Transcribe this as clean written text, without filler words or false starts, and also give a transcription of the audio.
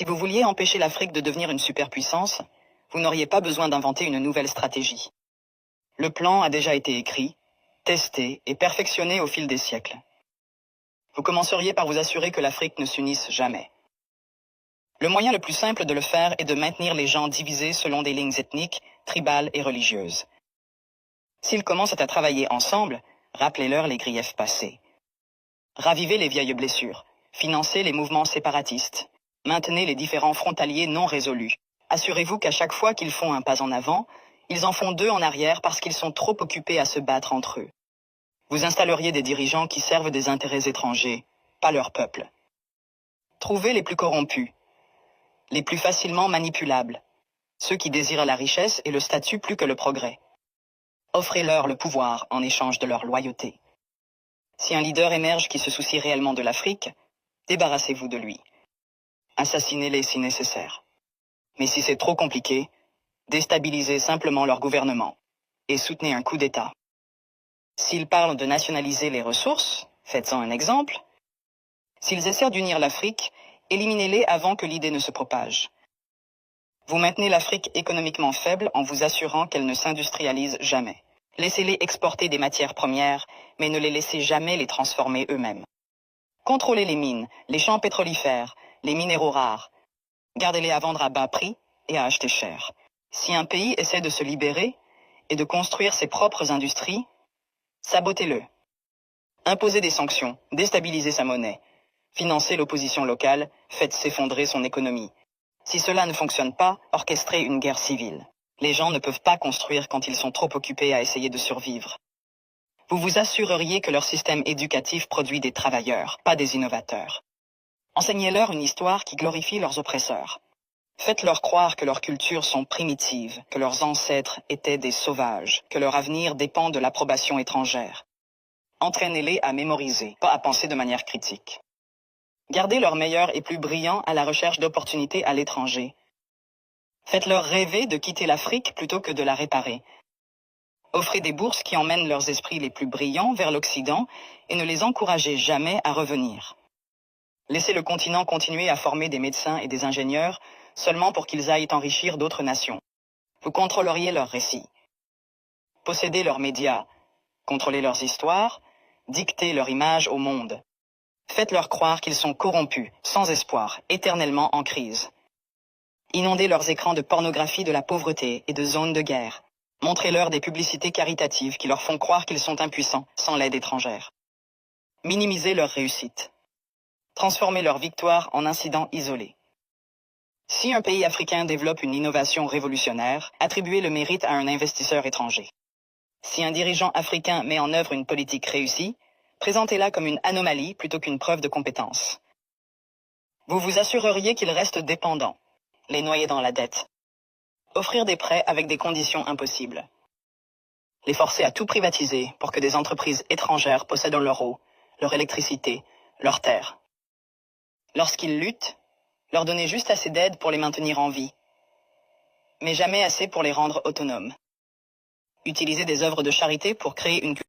Si vous vouliez empêcher l'Afrique de devenir une superpuissance, vous n'auriez pas besoin d'inventer une nouvelle stratégie. Le plan a déjà été écrit, testé et perfectionné au fil des siècles. Vous commenceriez par vous assurer que l'Afrique ne s'unisse jamais. Le moyen le plus simple de le faire est de maintenir les gens divisés selon des lignes ethniques, tribales et religieuses. S'ils commencent à travailler ensemble, rappelez-leur les griefs passés. Ravivez les vieilles blessures, financez les mouvements séparatistes, maintenez les différends frontaliers non résolus. Assurez-vous qu'à chaque fois qu'ils font un pas en avant, ils en font deux en arrière parce qu'ils sont trop occupés à se battre entre eux. Vous installeriez des dirigeants qui servent des intérêts étrangers, pas leur peuple. Trouvez les plus corrompus, les plus facilement manipulables, ceux qui désirent la richesse et le statut plus que le progrès. Offrez-leur le pouvoir en échange de leur loyauté. Si un leader émerge qui se soucie réellement de l'Afrique, débarrassez-vous de lui. Assassinez-les si nécessaire. Mais si c'est trop compliqué, déstabilisez simplement leur gouvernement et soutenez un coup d'État. S'ils parlent de nationaliser les ressources, faites-en un exemple. S'ils essaient d'unir l'Afrique, éliminez-les avant que l'idée ne se propage. Vous maintenez l'Afrique économiquement faible en vous assurant qu'elle ne s'industrialise jamais. Laissez-les exporter des matières premières, mais ne les laissez jamais les transformer eux-mêmes. Contrôlez les mines, les champs pétrolifères, les minéraux rares. Gardez-les à vendre à bas prix et à acheter cher. Si un pays essaie de se libérer et de construire ses propres industries, sabotez-le. Imposez des sanctions, déstabilisez sa monnaie. Financez l'opposition locale, faites s'effondrer son économie. Si cela ne fonctionne pas, orchestrez une guerre civile. Les gens ne peuvent pas construire quand ils sont trop occupés à essayer de survivre. Vous vous assureriez que leur système éducatif produit des travailleurs, pas des innovateurs. Enseignez-leur une histoire qui glorifie leurs oppresseurs. Faites-leur croire que leurs cultures sont primitives, que leurs ancêtres étaient des sauvages, que leur avenir dépend de l'approbation étrangère. Entraînez-les à mémoriser, pas à penser de manière critique. Gardez leurs meilleurs et plus brillants à la recherche d'opportunités à l'étranger. Faites-leur rêver de quitter l'Afrique plutôt que de la réparer. Offrez des bourses qui emmènent leurs esprits les plus brillants vers l'Occident et ne les encouragez jamais à revenir. Laissez le continent continuer à former des médecins et des ingénieurs seulement pour qu'ils aillent enrichir d'autres nations. Vous contrôleriez leurs récits. Possédez leurs médias, contrôlez leurs histoires, dictez leur image au monde. Faites-leur croire qu'ils sont corrompus, sans espoir, éternellement en crise. Inondez leurs écrans de pornographie de la pauvreté et de zones de guerre. Montrez-leur des publicités caritatives qui leur font croire qu'ils sont impuissants, sans l'aide étrangère. Minimisez leur réussite. Transformez leur victoire en incidents isolés. Si un pays africain développe une innovation révolutionnaire, attribuez le mérite à un investisseur étranger. Si un dirigeant africain met en œuvre une politique réussie, présentez-la comme une anomalie plutôt qu'une preuve de compétence. Vous vous assureriez qu'ils restent dépendants, les noyer dans la dette. Offrir des prêts avec des conditions impossibles. Les forcer à tout privatiser pour que des entreprises étrangères possèdent leur eau, leur électricité, leurs terres. Lorsqu'ils luttent, leur donner juste assez d'aide pour les maintenir en vie, mais jamais assez pour les rendre autonomes. Utiliser des œuvres de charité pour créer une culture